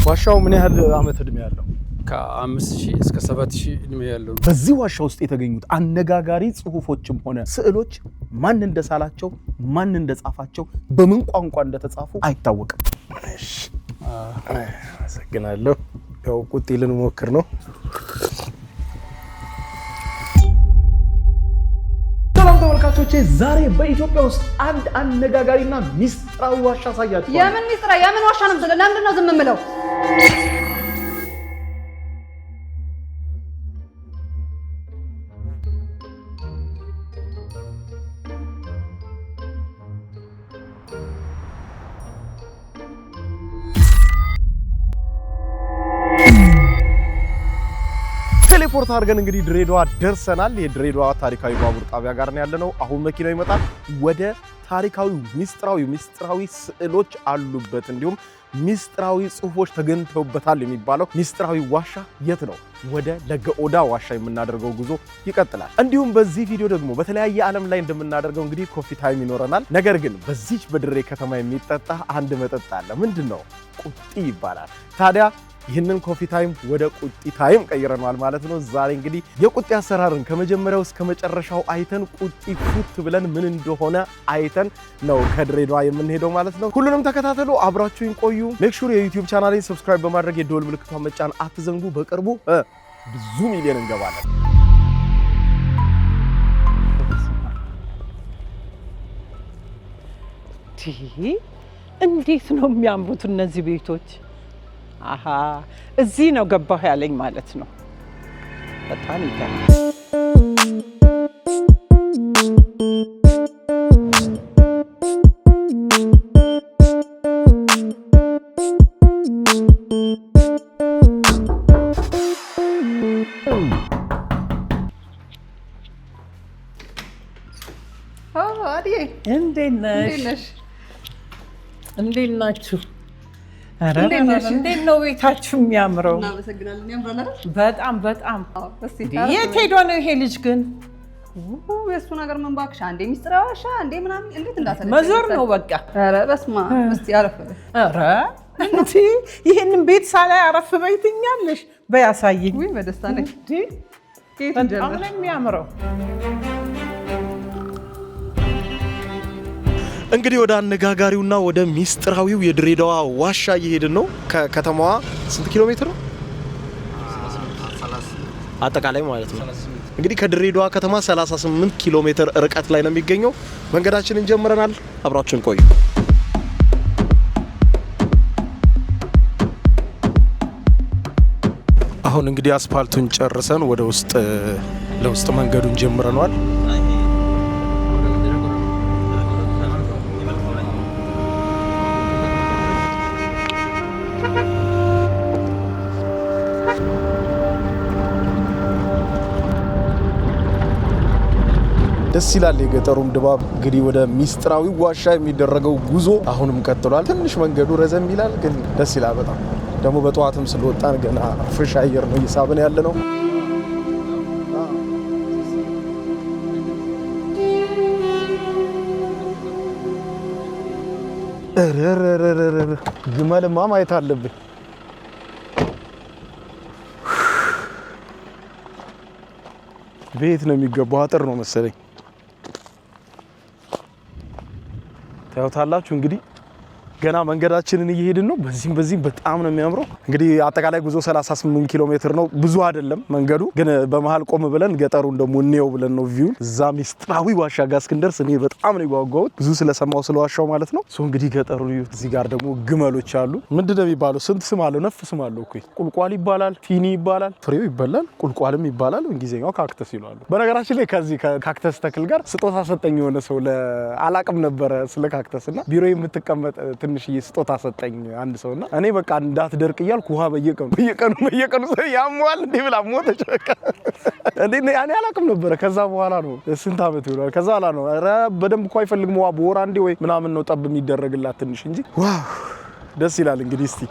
ዋሻው ምን ያህል ዓመት እድሜ ያለው? ከ5000 እስከ 7000 እድሜ ያለው። በዚህ ዋሻ ውስጥ የተገኙት አነጋጋሪ ጽሁፎችም ሆነ ስዕሎች ማን እንደሳላቸው ማን እንደጻፋቸው በምን ቋንቋ እንደተጻፉ አይታወቅም። እሺ አመሰግናለሁ። ያው ቁጤ ልንሞክር ነው። ሰላም ተመልካቾቼ፣ ዛሬ በኢትዮጵያ ውስጥ አንድ አነጋጋሪና ሚስጥራዊ ዋሻ አሳያችኋለሁ። የምን ሚስጥራ የምን ዋሻ ነው? ለምንድን ነው ዝም የምለው? ቴሌፖርት አድርገን እንግዲህ ድሬዳዋ ደርሰናል። የድሬዳዋ ታሪካዊ ባቡር ጣቢያ ጋር ነው ያለነው። አሁን መኪናው ይመጣል። ወደ ታሪካዊ ሚስጥራዊ ስዕሎች አሉበት እንዲሁም ሚስጥራዊ ጽሁፎች ተገኝተውበታል የሚባለው ሚስጥራዊ ዋሻ የት ነው? ወደ ለገኦዳ ዋሻ የምናደርገው ጉዞ ይቀጥላል። እንዲሁም በዚህ ቪዲዮ ደግሞ በተለያየ ዓለም ላይ እንደምናደርገው እንግዲህ ኮፊ ታይም ይኖረናል። ነገር ግን በዚች በድሬ ከተማ የሚጠጣ አንድ መጠጥ አለ። ምንድነው? ቁጢ ይባላል። ታዲያ ይህንን ኮፊ ታይም ወደ ቁጢ ታይም ቀይረናል ማለት ነው። ዛሬ እንግዲህ የቁጢ አሰራርን ከመጀመሪያው እስከ መጨረሻው አይተን ቁጢ ፉት ብለን ምን እንደሆነ አይተን ነው ከድሬዳዋ የምንሄደው ማለት ነው። ሁሉንም ተከታተሉ፣ አብራችሁን ቆዩ። ሜክ ሹር የዩቲዩብ ቻናሌን ሰብስክራይብ በማድረግ የደወል ምልክቷን መጫን አትዘንጉ። በቅርቡ ብዙ ሚሊዮን እንገባለን። እንዴት ነው የሚያምሩት እነዚህ ቤቶች! አሃ እዚህ ነው ገባሁ ያለኝ ማለት ነው። በጣም ይገርማል። አዲዬ እንዴት ነሽ? እንዴት ናችሁ? እንዴት ነው ቤታችሁ የሚያምረው? እናመሰግናለን። ያምራል አይደል? በጣም የት ሄዶ ነው ይሄ ልጅ ግን? የእሱ ነገር ምን እባክሽ፣ አንዴ ሚስጥራ ዋሻ አንዴ ምናምን እንዴት እንዳሰለች መዞር ነው በቃ። ኧረ በስመ አብ እስቲ አረፍ። ኧረ እንዴ ይሄንን ቤት ሳላይ አረፍ በይ ትኛለሽ? በይ አሳይኝ። ወይ በደስታ ነኝ። በጣም ነው የሚያምረው። እንግዲህ ወደ አነጋጋሪውና ወደ ሚስጥራዊው የድሬዳዋ ዋሻ እየሄድን ነው። ከከተማዋ ስንት ኪሎ ሜትር ነው አጠቃላይ ማለት ነው? እንግዲህ ከድሬዳዋ ከተማ 38 ኪሎ ሜትር ርቀት ላይ ነው የሚገኘው። መንገዳችንን ጀምረናል። አብራችሁን ቆዩ። አሁን እንግዲህ አስፓልቱን ጨርሰን ወደ ውስጥ ለውስጥ መንገዱን ጀምረናል። ደስ ይላል የገጠሩም ድባብ። እንግዲህ ወደ ሚስጥራዊ ዋሻ የሚደረገው ጉዞ አሁንም ቀጥሏል። ትንሽ መንገዱ ረዘም ይላል፣ ግን ደስ ይላል በጣም። ደግሞ በጠዋትም ስለወጣን ገና ፍሬሽ አየር ነው እየሳብን ያለ ነው። ግመልማ ማየት አለብን። ቤት ነው የሚገባው፣ አጥር ነው መሰለኝ። ታዩታላችሁ እንግዲህ ገና መንገዳችንን እየሄድን ነው። በዚህም በጣም ነው የሚያምረው። እንግዲህ አጠቃላይ ጉዞ 38 ኪሎ ሜትር ነው። ብዙ አይደለም መንገዱ፣ ግን በመሃል ቆም ብለን ገጠሩን ደግሞ እንየው ብለን ነው ቪው። እዛ ሚስጥራዊ ዋሻ ጋር እስክንደርስ እኔ በጣም ነው የጓጓሁት፣ ብዙ ስለሰማው ስለዋሻው ማለት ነው። እንግዲህ ገጠሩ እዚህ ጋር ደግሞ ግመሎች አሉ። ምንድን ነው የሚባለው? ስንት ስም አለው? ነፍ ስም አለው እኮ። ቁልቋል ይባላል፣ ፊኒ ይባላል፣ ፍሬው ይበላል፣ ቁልቋልም ይባላል። እንግሊዝኛው ካክተስ ይላሉ። በነገራችን ላይ ከዚህ ከካክተስ ተክል ጋር ስጦታ ሰጠኝ የሆነ ሰው። አላቅም ነበረ ስለ ካክተስ እና ቢሮ የምትቀመጥ ትንሽዬ ስጦታ ሰጠኝ አንድ ሰውና እኔ በቃ እንዳትደርቅ እያልኩ ውሃ በየቀኑ ሰው ያሟል እንዴ ብላ ሞተች። በቃ እንዴ ያኔ አላቅም ነበረ። ከዛ በኋላ ነው ስንት አመት ይሆናል። ከዛ በኋላ ነው ኧረ በደንብ እኮ አይፈልግም ውሃ በወር አንዴ ወይ ምናምን ነው ጠብ የሚደረግላት ትንሽ እንጂ። ዋው ደስ ይላል። እንግዲህ እስቲ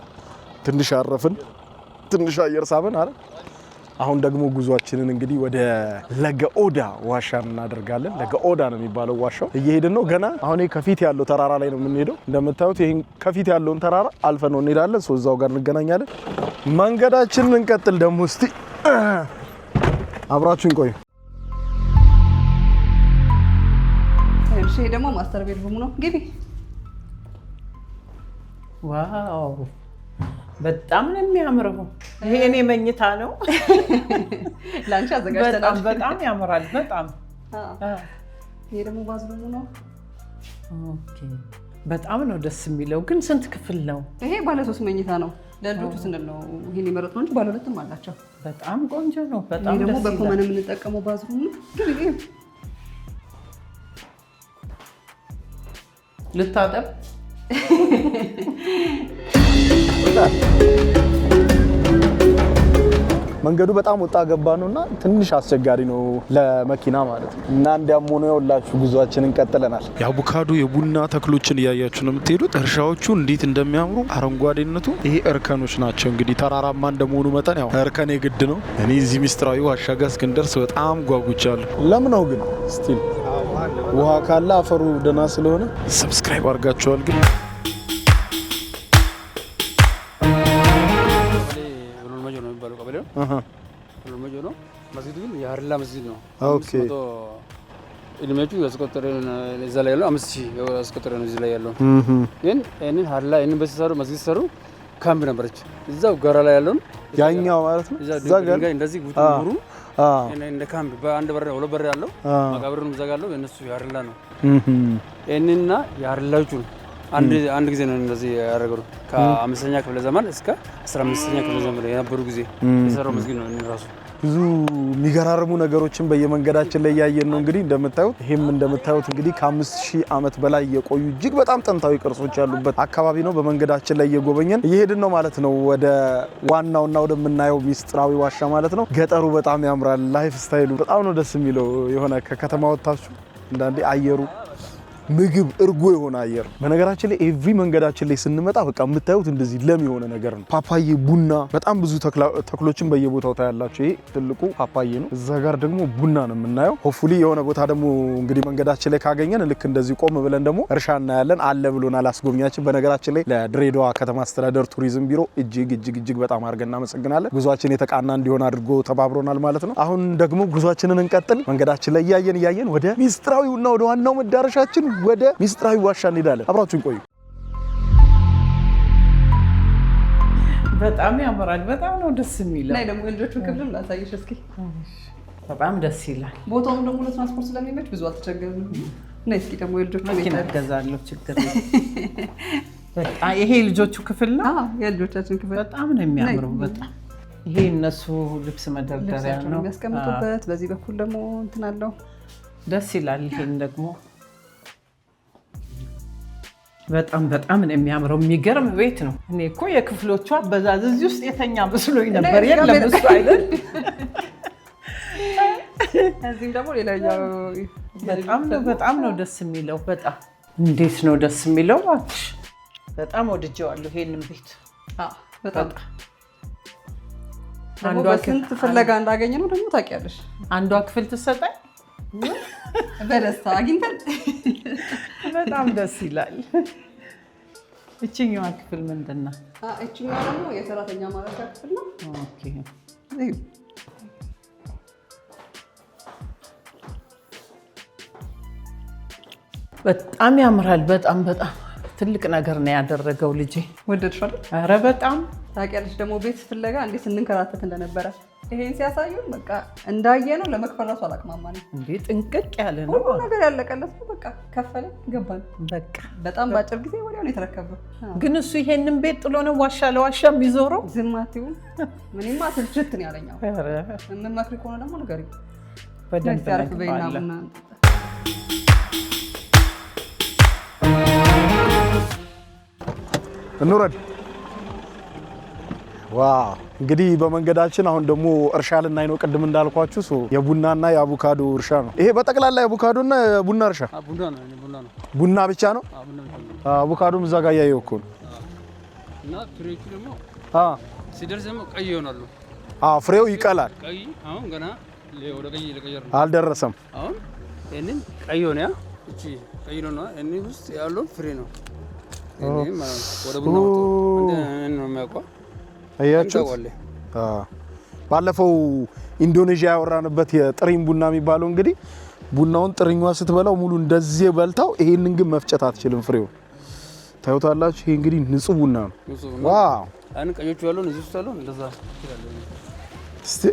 ትንሽ አረፍን፣ ትንሽ አየር ሳብን አረ አሁን ደግሞ ጉዟችንን እንግዲህ ወደ ለገኦዳ ዋሻ እናደርጋለን። ለገኦዳ ነው የሚባለው ዋሻው። እየሄድን ነው ገና። አሁን ከፊት ያለው ተራራ ላይ ነው የምንሄደው። እንደምታዩት ይሄን ከፊት ያለውን ተራራ አልፈን ነው እንሄዳለን። እዛው ጋር እንገናኛለን። መንገዳችንን እንቀጥል። ደግሞ እስቲ አብራችሁን ቆዩ። እሺ ደግሞ ማስተር ቤድሩም ነው። ግቢ። ዋው በጣም ነው የሚያምረው። ይሄ እኔ መኝታ ነው። ላንቺ አዘጋጅተናል። በጣም ያምራል። በጣም ይሄ ደግሞ ባዝሩሙ ነው። ኦኬ በጣም ነው ደስ የሚለው። ግን ስንት ክፍል ነው? ይሄ ባለ 3 መኝታ ነው። ለልጆቹ ስንል ነው ይሄን የመረጥነው እንጂ ባለ 2ም አላቸው። በጣም ቆንጆ ነው። በጣም ደግሞ ደስ ይላል። በኮመን የምንጠቀመው ባዝሩም ነው። ግቢ ልታጠብ መንገዱ በጣም ወጣ ገባ ነውና ትንሽ አስቸጋሪ ነው ለመኪና ማለት ነው። እና እንዲያም ሆኖ ያውላችሁ ጉዟችንን ቀጥለናል። የአቮካዶ የቡና ተክሎችን እያያችሁ ነው የምትሄዱት። እርሻዎቹ እንዴት እንደሚያምሩ አረንጓዴነቱ። ይሄ እርከኖች ናቸው እንግዲህ ተራራማ እንደመሆኑ መጠን ያው እርከን የግድ ነው። እኔ እዚህ ሚስጥራዊ ዋሻ ጋር እስክንደርስ በጣም ጓጉቻለሁ። ለምን ነው ግን ስቲል ውሃ ካለ አፈሩ ደህና ስለሆነ ሰብስክራይብ አድርጋችኋል ግን መስጊዱ ግን የሀርላ መስጊድ ነው። ኦኬ እድሜዎቹ ያስቆጠረ እዛ ላይ ያለው 5000 ያስቆጠረ ነው። እዚህ ላይ ያለው ግን እንን ሀርላ እንን በሲሰሩ መስጊድ ሲሰሩ ካምፕ ነበረች እዛው ጋራ ላይ ያለው ያኛው ማለት ነው። እዛ ጋር እንደዚህ ጉሩ እንደ ካምፕ በአንድ በር ሁለት በር ያለው መቃብሩን እዛ ጋር ያለው የነሱ የሀርላ ነው። እንንና የሀርላዎቹ አንድ ጊዜ ነው እንደዚህ ያደረገው ከ5ኛ ክፍለ ዘመን እስከ 15ኛ ክፍለ ዘመን የነበሩ ጊዜ የሰራው መስጊድ ነው። እንን ራሱ ብዙ የሚገራርሙ ነገሮችን በየመንገዳችን ላይ ያየን ነው። እንግዲህ እንደምታዩት ይሄም እንደምታዩት እንግዲህ ከ5000 ዓመት በላይ የቆዩ እጅግ በጣም ጥንታዊ ቅርሶች ያሉበት አካባቢ ነው። በመንገዳችን ላይ እየጎበኘን እየሄድን ነው ማለት ነው ወደ ዋናውና ወደምናየው ሚስጥራዊ ዋሻ ማለት ነው። ገጠሩ በጣም ያምራል። ላይፍ ስታይሉ በጣም ነው ደስ የሚለው። የሆነ ከከተማ ወጣችሁ እንዳንዴ አየሩ ምግብ እርጎ የሆነ አየር። በነገራችን ላይ ኤቭሪ መንገዳችን ላይ ስንመጣ በቃ የምታዩት እንደዚህ ለም የሆነ ነገር ነው። ፓፓዬ፣ ቡና፣ በጣም ብዙ ተክሎችን በየቦታው ታያላችሁ። ይሄ ትልቁ ፓፓዬ ነው። እዛ ጋር ደግሞ ቡና ነው የምናየው። ሆፕፉሊ የሆነ ቦታ ደግሞ እንግዲህ መንገዳችን ላይ ካገኘን ልክ እንደዚህ ቆም ብለን ደግሞ እርሻ እናያለን። አለ ብሎናል አስጎብኛችን። በነገራችን ላይ ለድሬዳዋ ከተማ አስተዳደር ቱሪዝም ቢሮ እጅግ በጣም አድርገን እናመሰግናለን። ጉዟችን የተቃና እንዲሆን አድርጎ ተባብሮናል ማለት ነው። አሁን ደግሞ ጉዟችንን እንቀጥል። መንገዳችን ላይ እያየን ወደ ሚስጥራዊውና ወደ ዋናው መዳረሻችን ወደ ሚስጥራዊ ዋሻ እንሄዳለን። አብራችሁን ቆዩ። በጣም ያምራል። በጣም ነው ደስ የሚለው። ላይ ደግሞ የልጆቹ ክፍልም ላሳይሽ እስኪ። በጣም ደስ ይላል። ቦታውም ደግሞ ለትራንስፖርት ስለሚመች ብዙ አልተቸገርንም። ነይ እስኪ ደግሞ የልጆቹ መኪና እገዛለሁ፣ ችግር በጣም ይሄ የልጆቹ ክፍል ነው። አዎ የልጆቻችን ክፍል በጣም ነው የሚያምረው። በጣም ይሄ እነሱ ልብስ መደርደሪያ ነው የሚያስቀምጡበት። በዚህ በኩል ደግሞ እንትን አለው። ደስ ይላል። ይሄን ደግሞ በጣም ነው የሚያምረው። የሚገርም ቤት ነው። እኔ እኮ የክፍሎቹ አበዛዝ እዚህ ውስጥ የተኛ መስሎኝ ነበር። የለም እሱ አይደል። እዚህም ደግሞ ሌላኛው በጣም ነው ደስ የሚለው። በጣም እንዴት ነው ደስ የሚለው! እባክሽ በጣም ወድጄዋለሁ ይሄንን ቤት። በጣም አንዷ ስንት ፍለጋ እንዳገኘ ነው ደግሞ ታውቂያለሽ። አንዷ ክፍል ትሰጠኝ በደስታ አግኝተን በጣም ደስ ይላል። እችኛዋ ክፍል ምንድን ነው? እችኛዋ ደግሞ የሰራተኛ ማረፊያ ክፍል ነው። ኦኬ በጣም ያምራል። በጣም ትልቅ ነገር ነው ያደረገው ልጄ። ወደድሽው? ኧረ በጣም ታውቂያለሽ ደግሞ ቤት ፍለጋ እንዴት ስንንከራተት እንደነበረ ይሄን ሲያሳዩን በቃ እንዳየነው ለመክፈል ራሱ አላቅማማንም። እንዴ ጥንቅቅ ያለ ነው ሁሉ ነገር ያለቀለት ነው። በቃ ከፈለ ገባን። በቃ በጣም በአጭር ጊዜ ወዲያው ነው የተረከበው። ግን እሱ ይሄንን ቤት ጥሎ ነው ዋሻ ለዋሻ የሚዞረው። ዝም አትይውም። ምንማ ስልችት ነው ያለኛው። የምመክሪ ከሆነ ደግሞ ንገሪኝ በደንብ በይና እንውረድ። ዋው እንግዲህ በመንገዳችን አሁን ደግሞ እርሻ ልናይ ነው። ቅድም እንዳልኳችሁ የቡናና የአቮካዶ እርሻ ነው ይሄ። በጠቅላላ የአቮካዶና የቡና እርሻ ቡና ብቻ ነው። አቮካዶም እዛ ጋር እያየሁ እኮ ነው። እና ፍሬዎቹ ደግሞ ሲደርስ ደግሞ ቀይ ይሆናሉ። ፍሬው ይቀላል። ቀይ አሁን ገና ወደ ቀይ ለቀየር ነው አልደረሰም። አሁን እነን ቀይ ሆነ ያ እቺ ቀይ ነው እኔ ውስጥ ያለው ፍሬ ነው እኔ ማለት ወደ ቡና ወጥቶ ነው የሚያውቀው አያችሁ። ባለፈው ኢንዶኔዥያ ያወራንበት የጥሪኝ ቡና የሚባለው እንግዲህ ቡናውን ጥሪኛዋ ስትበላው ሙሉ እንደዚህ በልታው ይሄንን ግን መፍጨት አትችልም ፍሬው ታዩታላችሁ። ይሄ እንግዲህ ንጹህ ቡና ነው። ዋው አን ቀዮቹ ያለው እዚህ ውስጥ ያለው እንደዛ ይላል። እስቲ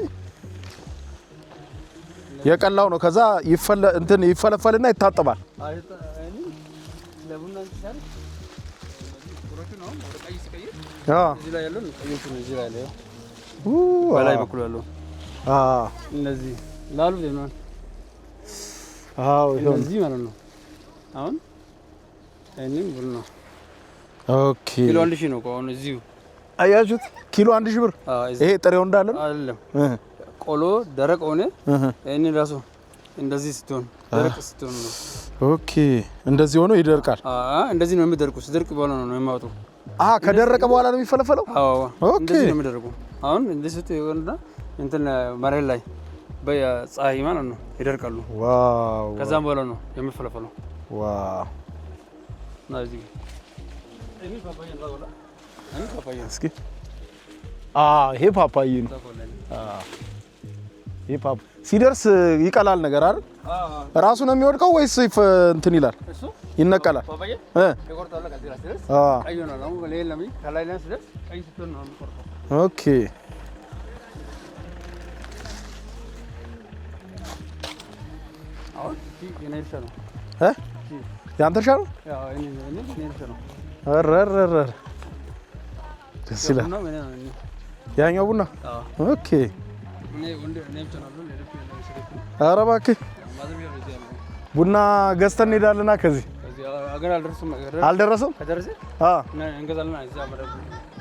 የቀላው ነው። ከዛ ይፈለፈልና ይታጠባል። ለቡና ሲሳል ቁረቱ ነው ወደ ቀይ ሲቀይር እዚህ ላይ ያለው ቀዮቹ ነው እዚህ ላይ ያለው በላይ በኩል ያለው እነዚህ ላሉ ነው እነዚህ ማለት ነው። አሁን እኔም ቡና ኦኬ ኪሎ 1000 ነው። አሁን እዚሁ አያችሁት ኪሎ 1000 ብር። ይሄ ጥሬው እንዳለ ነው አይደለም። ቆሎ ደረቅ ሆነ እኔ ራሱ እንደዚህ ስትሆን ደረቅ ስትሆን ነው። ኦኬ እንደዚህ ሆኖ ይደርቃል። እንደዚህ ነው የሚደርቁት። ሲደርቅ በኋላ ነው የሚያወጡ። ከደረቀ በኋላ ነው የሚፈለፈለው። እንደዚህ ነው የሚደርቁ። አሁን እንደዚህ ስትሆን ይወንዳ እንትን መሬት ላይ በፀሐይ ማለት ነው ይደርቃሉ። ዋው ከዛም በኋላ ነው የሚፈለፈለው። ዋው ናዚህ እኔ ፓፓያ ነው ወላ እኔ ፓፓያ እስኪ ይሄ ፓፓያ ነው። ይሄ ሲደርስ ይቀላል ነገር አይደል? ራሱ ነው የሚወድቀው ወይስ እንትን ይላል? ይነቀላል። ፓፓያ ይቆርጣል። ከዚህ ራስ ድረስ ቀይ ነው ነው ለምን ከላይ ላይ ድረስ ቀይ ስትሆን ነው የሚቆርጠው። ኦኬ አሁን የኔ እርሻ ነው ያንተ እርሻ ነው? ያው የኔ እርሻ ነው። አረረረ ደስ ይላል። ያኛው ቡና ኦኬ። ኧረ እባክህ ቡና ገዝተን እንሄዳለና ከዚህ አልደረሰም።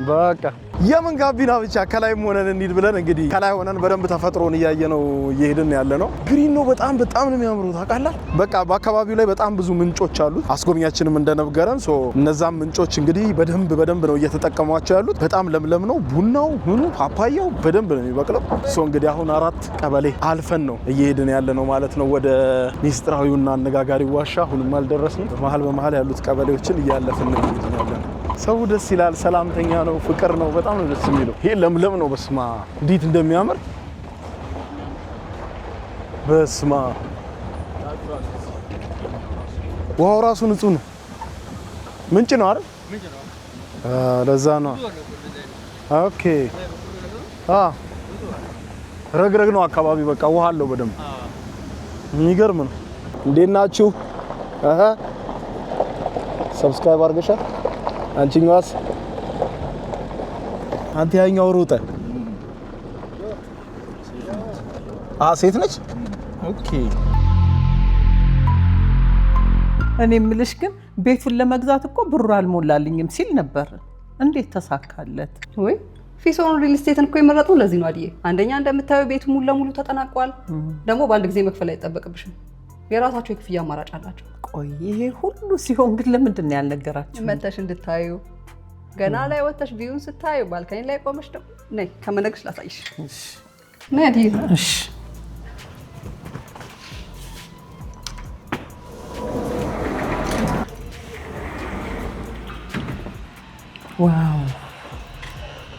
በቃ የምን ጋቢና ብቻ ከላይም ሆነን እንሂድ ብለን እንግዲህ ከላይ ሆነን በደንብ ተፈጥሮን እያየነው እየሄድን ያለ ነው። ግሪን ነው በጣም ነው የሚያምሩት ታውቃለህ። በቃ በአካባቢው ላይ በጣም ብዙ ምንጮች አሉት። አስጎብኛችንም እንደነገረን እነዛም ምንጮች እንግዲህ በደንብ ነው እየተጠቀሟቸው ያሉት። በጣም ለምለም ነው። ቡናው ምኑ ፓፓያው በደንብ ነው የሚበቅለው። እንግዲህ አሁን 4 ቀበሌ አልፈን ነው እየሄድን ያለ ነው ማለት ነው ወደ ሚስጥራዊውና አነጋጋሪው ዋሻ። አሁንም አልደረስንም። በመሀል ያሉት ቀበሌዎችን እያለፍን ነው ያለ ነው። ሰው ደስ ይላል። ሰላምተኛ ነው። ፍቅር ነው። በጣም ነው ደስ የሚለው። ይሄ ለምለም ነው። በስማ እንዴት እንደሚያምር በስማ ውሃው ራሱ ንጹህ ነው። ምንጭ ነው አይደል? ለዛ ነው። ኦኬ ረግረግ ነው አካባቢ። በቃ ውሃ አለው በደንብ። የሚገርም ነው። እንዴት ናችሁ? ሰብስክራይብ አድርገሻል? አንቺኛዋስ? አንተ ያኛው ሩጠ ሴት ነች። ኦኬ እኔ የምልሽ ግን ቤቱን ለመግዛት እኮ ብሩ አልሞላልኝም ሲል ነበር። እንዴት ተሳካለት? ወይ ፊሶን ሪል ስቴትን እኮ የመረጠው ለዚህ ነው አይደል? አንደኛ እንደምታየው ቤቱ ሙሉ ለሙሉ ተጠናቋል። ደግሞ በአንድ ጊዜ መክፈል አይጠበቅብሽም። የራሳቸው የክፍያ አማራጭ አላቸው። ቆይ ይሄ ሁሉ ሲሆን ግን ለምንድን ነው ያልነገራችሁ? መተሽ እንድታዩ ገና ላይ ወተሽ ቪውን ስታዩ ባልከኒ ላይ ቆመሽ ነው። ነይ ከመነግርሽ ላሳይሽ። እሺ ነይ አይደል? እሺ ዋው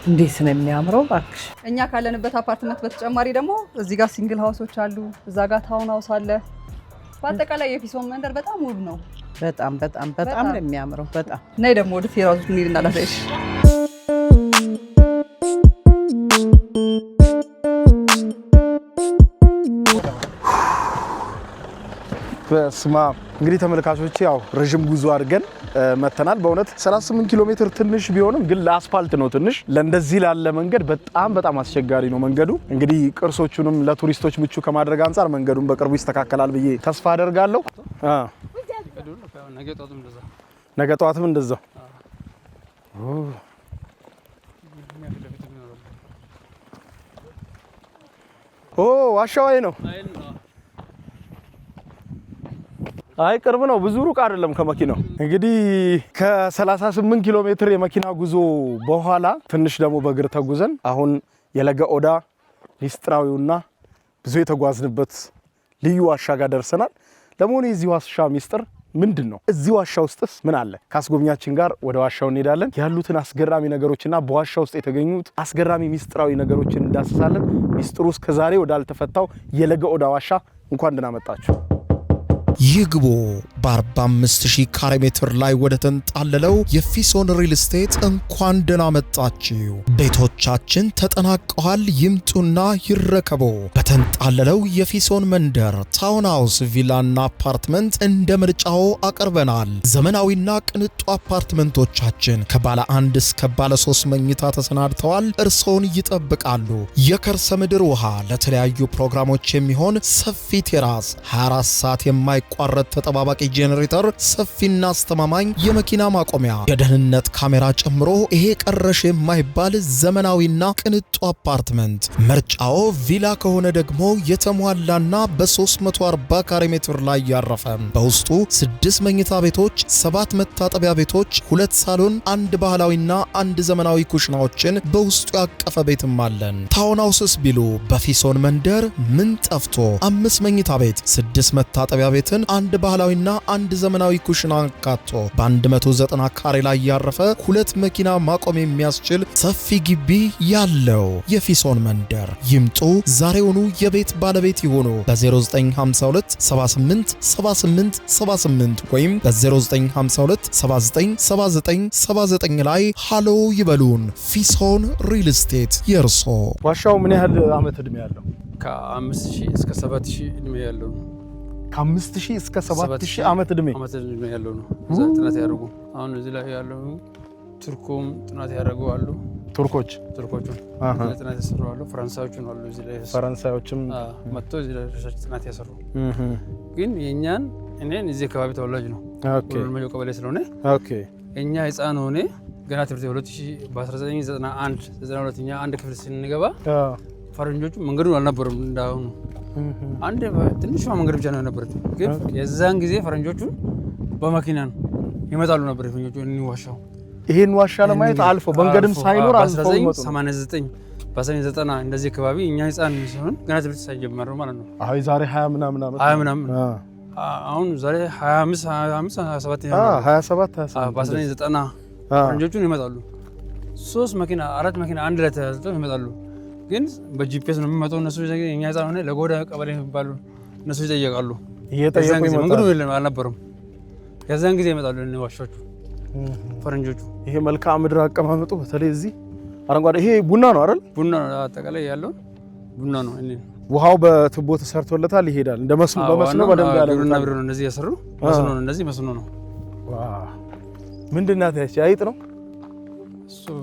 እንዴት ነው የሚያምረው ባክሽ። እኛ ካለንበት አፓርትመንት በተጨማሪ ደግሞ እዚህ ጋር ሲንግል ሃውሶች አሉ፣ እዛ ጋር ታውን ሃውስ አለ። በአጠቃላይ የፊሶን መንደር በጣም ውብ ነው። በጣም ነው የሚያምረው። በጣም ነይ ደግሞ ወደ ቴራዙ እንሂድና ላሳይሽ። በስማ እንግዲህ ተመልካቾቼ ያው ረጅም ጉዞ አድርገን መተናል። በእውነት 38 ኪሎ ሜትር ትንሽ ቢሆንም ግን ለአስፋልት ነው ትንሽ። ለእንደዚህ ላለ መንገድ በጣም አስቸጋሪ ነው መንገዱ። እንግዲህ ቅርሶቹንም ለቱሪስቶች ምቹ ከማድረግ አንጻር መንገዱን በቅርቡ ይስተካከላል ብዬ ተስፋ አደርጋለሁ። ነገ ጠዋትም እንደዛው። ዋሻው ነው። አይ ቅርብ ነው፣ ብዙ ሩቅ አይደለም ከመኪናው። እንግዲህ ከ38 ኪሎ ሜትር የመኪና ጉዞ በኋላ ትንሽ ደግሞ በእግር ተጉዘን አሁን የለገ ኦዳ ሚስጥራዊውና ብዙ የተጓዝንበት ልዩ ዋሻ ጋር ደርሰናል። ለመሆኑ የዚህ ዋሻ ሚስጥር ምንድን ነው? እዚህ ዋሻ ውስጥስ ምን አለ? ከአስጎብኛችን ጋር ወደ ዋሻው እንሄዳለን። ያሉትን አስገራሚ ነገሮችና በዋሻ ውስጥ የተገኙት አስገራሚ ሚስጥራዊ ነገሮችን እንዳስሳለን። ሚስጥሩ እስከዛሬ ወዳልተፈታው የለገ ኦዳ ዋሻ እንኳን ደህና መጣችሁ። ይግቡ በ45000 ካሬ ሜትር ላይ ወደ ተንጣለለው የፊሶን ሪል ስቴት እንኳን ደህና መጣችሁ። ቤቶቻችን ተጠናቀዋል። ይምጡና ይረከቡ። በተንጣለለው የፊሶን መንደር ታውን ሃውስ፣ ቪላና አፓርትመንት እንደ ምርጫው አቀርበናል። ዘመናዊና ቅንጡ አፓርትመንቶቻችን ከባለ 1 እስከ ባለ 3 መኝታ ተሰናድተዋል። እርሶን ይጠብቃሉ። የከርሰ ምድር ውሃ፣ ለተለያዩ ፕሮግራሞች የሚሆን ሰፊ ቴራስ፣ 24 ሰዓት የማይቋረጥ ተጠባባቂ ጄኔሬተር፣ ሰፊና አስተማማኝ የመኪና ማቆሚያ፣ የደህንነት ካሜራ ጨምሮ ይሄ ቀረሽ የማይባል ዘመናዊና ቅንጡ አፓርትመንት። ምርጫው ቪላ ከሆነ ደግሞ የተሟላና በ340 ካሬ ሜትር ላይ ያረፈ በውስጡ 6 መኝታ ቤቶች፣ 7 መታጠቢያ ቤቶች፣ 2 ሳሎን፣ 1 ባህላዊና 1 ዘመናዊ ኩሽናዎችን በውስጡ ያቀፈ ቤትም አለን። ታውን ሃውስስ ቢሉ በፊሶን መንደር ምን ጠፍቶ 5 መኝታ ቤት፣ 6 መታጠቢያ ቤትን፣ 1 ባህላዊና 1 ዘመናዊ ኩሽና አካቶ በ190 ካሬ ላይ ያረፈ 2 መኪና ማቆም የሚያስችል ሰፊ ግቢ ያለው የፊሶን መንደር። ይምጡ፣ ዛሬውኑ የቤት ባለቤት ይሆኑ። በ0952 78 78 78 ወይም በ0952 79 79 79 ላይ ሃሎ ይበሉን። ፊሶን ሪል ስቴት የርሶ። ዋሻው ምን ያህል ዓመት ዕድሜ ያለው? ከ5000 እስከ 7000 ዕድሜ ያለው ነው። ከ5000 እስከ 7000 ዓመት ዕድሜ ያለው ነው። እዛ ጥናት ያደርጉ። አሁን እዚህ ላይ ያለው ቱርኩም ጥናት ያደርጉ አሉ። ቱርኮቹ ጥናት ያሰሩ አሉ። ፈረንሳዮቹም አሉ እዚህ ላይ። ፈረንሳዮችም መጥቶ እዚህ ላይ ጥናት ያሰሩ። ግን የኛን እኔን እዚህ አካባቢ ተወላጅ ነው። ኦኬ ወልመጆ ቀበሌ ስለሆነ ኦኬ እኛ ህፃን ሆነ ገና ትምህርት በ1991 92ኛ አንድ ክፍል ስንገባ ፈረንጆቹ መንገዱ አልነበረም እንዳሁኑ። አንድ ትንሽ መንገድ ብቻ ነው የነበረው። ግን የዛን ጊዜ ፈረንጆቹ በመኪና ይመጣሉ ነበር። ፈረንጆቹ እንዋሻው ይሄን ዋሻ ለማየት አልፎ መንገድም ሳይኖር አልፈው ይመጡ። 89 በ1990 እንደዚህ አካባቢ እኛ ህፃን ሲሆን ገና ትምህርት ሳይጀመር ማለት ነው። አይ ዛሬ 20 ምናምን ዓመት 20 ምናምን አሁን ዛሬ 25 27 በ1990 ፈረንጆቹ ይመጣሉ። 3 መኪና 4 መኪና አንድ ላይ ተያይዘው ይመጣሉ። ግን በጂፒኤስ ነው የሚመጣው። እነሱ የኛ ህፃን ሆነ ለጎዳ ቀበሌ የሚባሉ እነሱ ይጠየቃሉ። እየጠየቁ ይመጣሉ። መንገዱ የለም አልነበረም። የዛን ጊዜ ይመጣሉ ዋሻዎቹ ፈረንጆቹ። ይሄ መልክዓ ምድር አቀማመጡ በተለይ እዚህ አረንጓዴ፣ ይሄ ቡና ነው አይደል? ቡና ነው አጠቃላይ ያለው ቡና ነው። ውሃው በቱቦ ተሰርቶለታል፣ ይሄዳል እንደ መስኖ። በመስኖ በደንብ ያለ ግብርና ቢሮ ነው እንደዚህ ያሰሩ። መስኖ ነው እንደዚህ መስኖ ነው። ዋው ምንድናት ያቺ? አይጥ ነው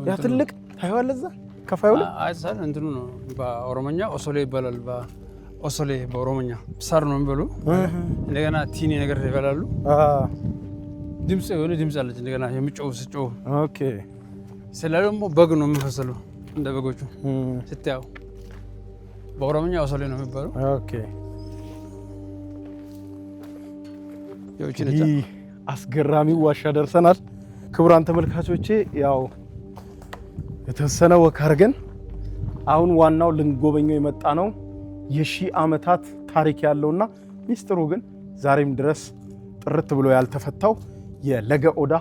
ያ ትልቅ ታይዋል እዛ ከፋዩ ላይ አይሳል እንትኑ ነው። በኦሮሞኛ ኦሶሌ ይባላል። በኦሶሌ በኦሮሞኛ ሳር ነው የሚበሉ። እንደገና ቲኒ ነገር ይበላሉ። ድምጽ የሆነ ድምጽ አለች እንደገና የሚጮህ ሲጮህ። ኦኬ ስለ ደግሞ በግ ነው የሚፈሰሉ እንደ በጎቹ ስታዩ። በኦሮሞኛ ኦሶሌ ነው የሚባለው። ኦኬ ይህ አስገራሚው ዋሻ ደርሰናል። ክቡራን ተመልካቾቼ ያው የተወሰነ ወክ አድርገን አሁን ዋናው ልንጎበኘው የመጣ ነው የሺህ ዓመታት ታሪክ ያለውና ሚስጥሩ ግን ዛሬም ድረስ ጥርት ብሎ ያልተፈታው የለገ ኦዳ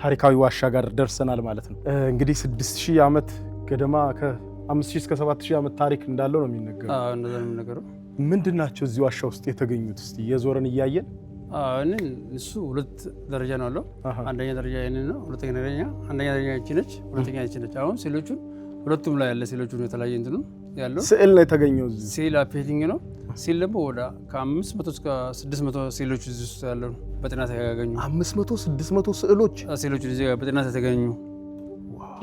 ታሪካዊ ዋሻ ጋር ደርሰናል ማለት ነው። እንግዲህ 6000 ዓመት ገደማ ከ5000 እስከ 7000 ዓመት ታሪክ እንዳለው ነው የሚነገረው። እንደዛ ነው የሚነገረው። ምንድናቸው እዚህ ዋሻ ውስጥ የተገኙት? እስቲ የዞረን እያየን እሱ 2 ደረጃ ነው አለው። አንደኛ ደረጃ ይሄንን ነው። ሁለተኛ ደረጃ አንደኛ ደረጃ እቺ ነች፣ ሁለተኛ እቺ ነች። አሁን ሲሎቹን ሁለቱም ላይ ያለ ሲሎቹ ነው የተለያየ እንትኑ ያለው ስዕል ነው የተገኘው። እዚህ ሲል ፔቲንግ ነው። ሲል ደግሞ ወደ ከ500 እስከ 600 ሲሎች እዚህ ውስጥ ያለው በጥናት ያገኙ 500 600 ስዕሎች ሲሎች እዚህ በጥናት የተገኙ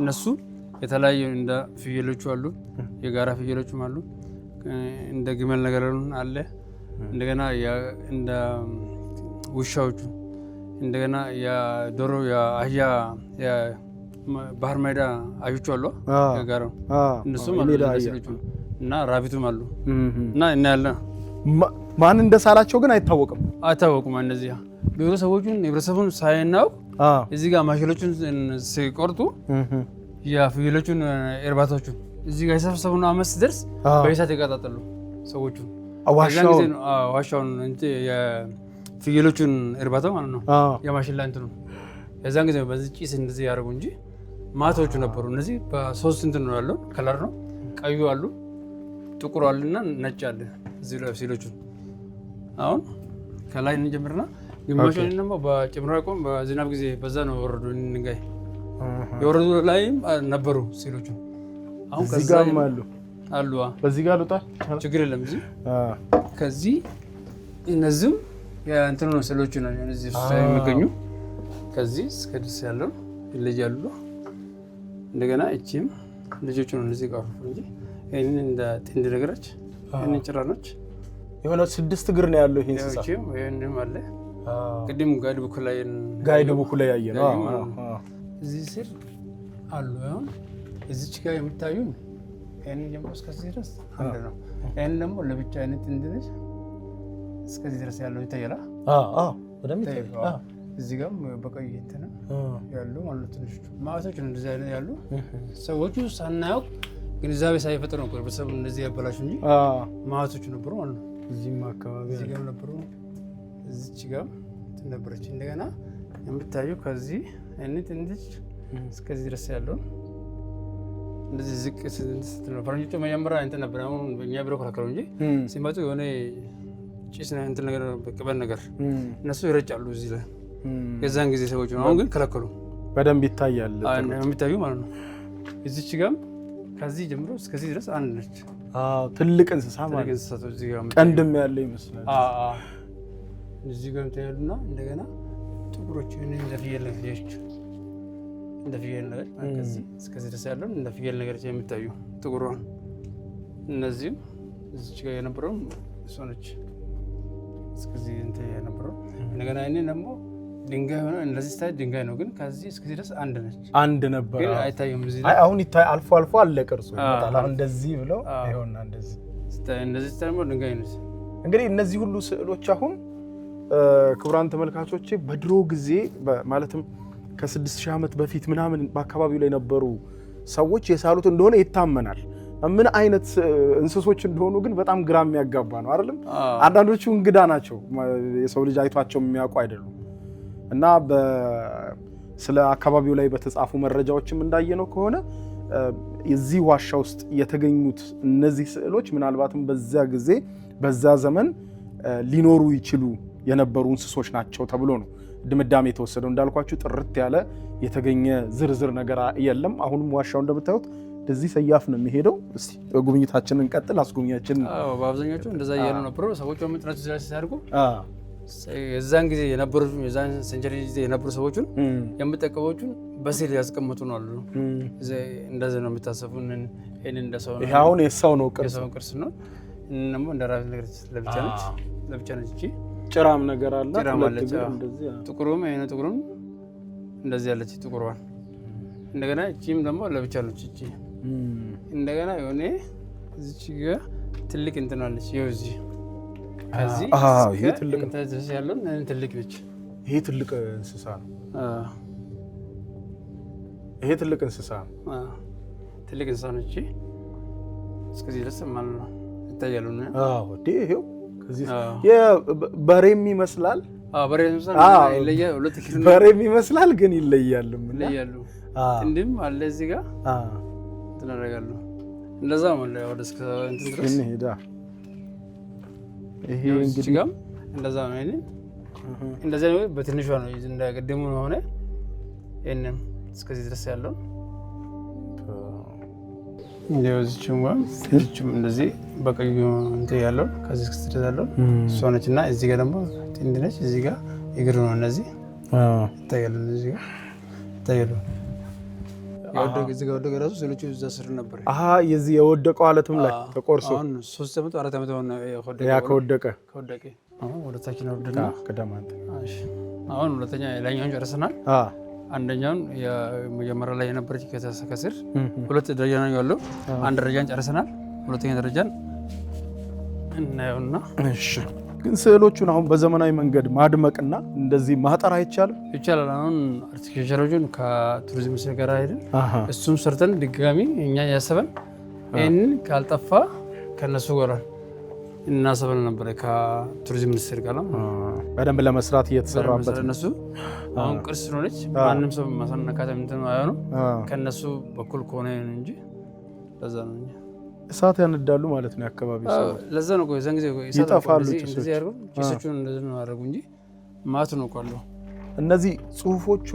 እነሱ የተለያየ እንደ ፍየሎቹ አሉ፣ የጋራ ፍየሎችም አሉ፣ እንደ ግመል ነገር አለ፣ እንደገና እንደ ውሻዎቹ፣ እንደገና የዶሮ የአህያ የባህር ሜዳ አህዮቹ አሉ ጋራው እነሱም አሉ እና ራቢቱም አሉ እና እናያለን። ማን እንደሳላቸው ግን አይታወቅም። እነዚህ ብሔረሰቦቹን ህብረተሰቡን ሳይናውቅ እዚህ ጋር ማሽሎቹን ሲቆርጡ የፍየሎቹን እርባታዎቹ እዚህ ጋር የሰበሰቡና አመት ሲደርስ በእሳት ይቀጣጠሉ ሰዎቹ። ዋሻውን የፍየሎቹን እርባታ ማለት ነው የማሽላ እንትኑ የዛን ጊዜ በዚህ ጭስ እንደዚህ ያደርጉ እንጂ ማቶቹ ነበሩ። እነዚህ በሶስት እንትን ነው ያለው ከለር ነው። ቀዩ አሉ፣ ጥቁር አለና ነጭ አለ እዚህ ላይ ሲሎቹ። አሁን ከላይ እንጀምርና ግማሹን ደግሞ በጭምራ ቆም በዝናብ ጊዜ በዛ ነው ወረዱ እንጋይ የወረዱ ላይም ነበሩ ሲሎቹ። አሁን ከዛም አሉ በዚህ ጋር ልውጣ ችግር የለም። እዚህ ከዚህ እነዚህም የእንትኑ ነው ሲሎቹ ነው እዚህ የሚገኙ። ከዚህ እስከ ድረስ ያለው ይለያሉ። እንደገና እቺም ልጆቹ ነው እዚህ ጋር እንጂ ይሄን እንደ ጥንድ ነገሮች ይሄን ጭራኖች የሆነ 6 እግር ነው ያለው። ይሄን እንስሳ ይሄንም አለ። ቅድም ጋይድ ቡክ ላይ ያየነው እዚህ ስር አሉ። አሁን እዚች ጋር የምታዩ ይሄን ጀምሮ እስከዚህ ድረስ አንድ ነው። ይሄን ደግሞ ለብቻ አይነት እንድልሽ እስከዚህ ድረስ ያለው ይታያል። በደንብ ይታያል። እዚህ ጋር በቀይ እንትን ያሉ ማለት ትንሽ ማዕቶች እንደዚህ አይነት ያሉ ሰዎቹ ሳናውቅ ግንዛቤ ሳይፈጥሩ ነው ቤተሰብ እንደዚህ ያበላሹ እንጂ ማዕቶቹ ነበሩ ማለት ነው። እዚህም አካባቢ እዚህ ጋር ነበሩ። እዚች ጋር ነበረች። እንደገና የምታዩ ከዚህ አይነት እንድች እስከዚህ ድረስ ያለው እንደዚህ ዝቅ ስትል ነው። ፈረንጆቹ መጀመሪያ እንትን ነበር። አሁን በእኛ ቢሮ ከለከሉ እንጂ ሲመጡ የሆነ ጭስ እንትን ነገር ቅበል ነገር እነሱ ይረጫሉ እዚህ ላይ የዛን ጊዜ ሰዎች ነው። አሁን ግን ከለከሉ። በደንብ ይታያል የሚታዩ ማለት ነው። እዚች ጋር ከዚህ ጀምሮ እስከዚህ ድረስ አንድ ነች። ትልቅ እንስሳ ማለት ቀንድም ያለ ይመስላል። እዚህ ጋር ታያሉና እንደገና ጥቁሮች እንደ ፍየል ነገሮች ከዚህ እስከዚህ ድረስ ያለው እንደ ፍየል ነገሮች የሚታዩ ጥቁሯን እነዚህም እዚች ጋር የነበረው እሷ ነች። እስከዚህ እንትን የነበረው እንደገና እኔ ደግሞ ድንጋይ ሆነ እንደዚህ ስታይ ድንጋይ ነው፣ ግን ከዚህ እስከዚህ ድረስ አንድ ነበር ግን አይታየም። እዚህ ላይ አሁን ይታይ አልፎ አለ ቅርጹ ይመጣል። አሁን እንደዚህ ብለው ይሆንና እንደዚህ ስታይ ደግሞ ድንጋይ ነው። እንግዲህ እነዚህ ሁሉ ስዕሎች አሁን ክቡራን ተመልካቾቼ በድሮ ጊዜ ማለትም ከ6000 ዓመት በፊት ምናምን በአካባቢው ላይ የነበሩ ሰዎች የሳሉት እንደሆነ ይታመናል። ምን አይነት እንስሶች እንደሆኑ ግን በጣም ግራ የሚያጋባ ነው አይደለም? አንዳንዶቹ እንግዳ ናቸው፣ የሰው ልጅ አይቷቸው የሚያውቁ አይደሉም። እና ስለ አካባቢው ላይ በተጻፉ መረጃዎችም እንዳየነው ከሆነ የዚህ ዋሻ ውስጥ የተገኙት እነዚህ ስዕሎች ምናልባትም በዛ ጊዜ በዛ ዘመን ሊኖሩ ይችሉ የነበሩ እንስሶች ናቸው ተብሎ ነው ድምዳሜ የተወሰደው። እንዳልኳችሁ ጥርት ያለ የተገኘ ዝርዝር ነገር የለም። አሁንም ዋሻው እንደምታዩት እንደዚህ ሰያፍ ነው የሚሄደው። እስቲ ጉብኝታችንን እንቀጥል። አስጎብኛችን በአብዛኞቹ እንደዛ እያሉ ነበሩ ሰዎቹ ምጥራቱ ሲያደርጉ የዛን ጊዜ የነበሩ የዛን ሴንቸሪ ጊዜ የነበሩ ሰዎችን የምጠቀሞቹን በስዕል ያስቀምጡ ነው አሉ። እንደዚህ ነው የሚታሰቡ። ይሄን እንደሰው ነው። ይሄ አሁን የሰው ነው ቅርስ ነው። ደግሞ እንደራስ ነገር ለብቻ ነች። እቺ ጭራም ነገር አለ። እንደዚህ ጥቁሩም አይነ ጥቁሩም እንደዚህ ያለች ጥቁሯን እንደገና እቺም ደግሞ ለብቻ ነች። እቺ እንደገና የሆነ እዚች ጋር ትልቅ እንትን አለች። ይኸውዚህ ከዚህ ይሄ ትልቅ እንትን ያለው ትልቅ ነች። ይሄ ትልቅ እንስሳ ነው። ይሄ ትልቅ እንስሳ ነው። ትልቅ እንስሳ ነች። እስከዚህ ድረስ ማለት ነው ይታያሉ። ይሄው ከዚህ የበሬም ይመስላል። በሬም ይመስላል ግን ይለያሉ። እንዲም አለ እዚህ ጋር ተደረጋሉ። እንደዛ ማለት ወደ እስከ እንትን ድረስ ሄዳ ይሄ እንግዲህ ጋር እንደዛ ነው። አይደል እንደዛ ነው። በትንሿ ነው እንደ ቀደሙ ነው ሆነ እነም እስከዚህ ድረስ ያለው እንደዚህም እንደዚህ በቀዩ እንትን ያለው ከዚህ እስከ ድረስ ያለው እሷ ነች። እና እዚህ ጋር ደግሞ ጥንድ ነች። እዚህ ጋር እግር ነው። እነዚህ ይታያሉ። እዚህ ጋር ይታያሉ። እዚህ ጋር ወደቀ ራሱ ሌሎቹ እዛ ስር ነበር። የዚህ የወደቀው አለትም ላይ ተቆርሶ አሁን 3 ዓመት 4 ዓመት ሆነ ከወደቀ አሁን ወደ ታች ነው ወደና ከደማንተ። አሁን ሁለተኛ ላይኛውን ጨርሰናል። አንደኛውን የመጀመሪያ ላይ የነበረች ከስር 2 ደረጃ ነው ያለው። አንድ ደረጃን ጨርሰናል። ሁለተኛ ደረጃን እናየውና እሺ። ግን ስዕሎቹን አሁን በዘመናዊ መንገድ ማድመቅና እንደዚህ ማጠር አይቻልም? ይቻላል። አሁን አርቲፊሻሎቹን ከቱሪዝም ጋር አይደል እሱም ሰርተን ድጋሚ እኛ ያሰበን ይሄንን ካልጠፋ ከነሱ ጋር እናሰበን ነበር ከቱሪዝም ሚኒስቴር ጋር በደንብ ለመስራት እየተሰራበት እነሱ አሁን ቅርስ ስለሆነች ማንም ሰው ማሰነካታ እንትን አይሆንም ከነሱ በኩል ከሆነ እንጂ ለዛ ነው እሳት ያነዳሉ ማለት ነው አካባቢ ሰው ለዛ ነው የዛን ጊዜ ይጠፋሉ እንደዚህ ያርጉ ጭሶቹን እንደዚህ ነው ያደረጉ እንጂ ማቱ ነው ቃሉ እነዚህ ጽሁፎቹ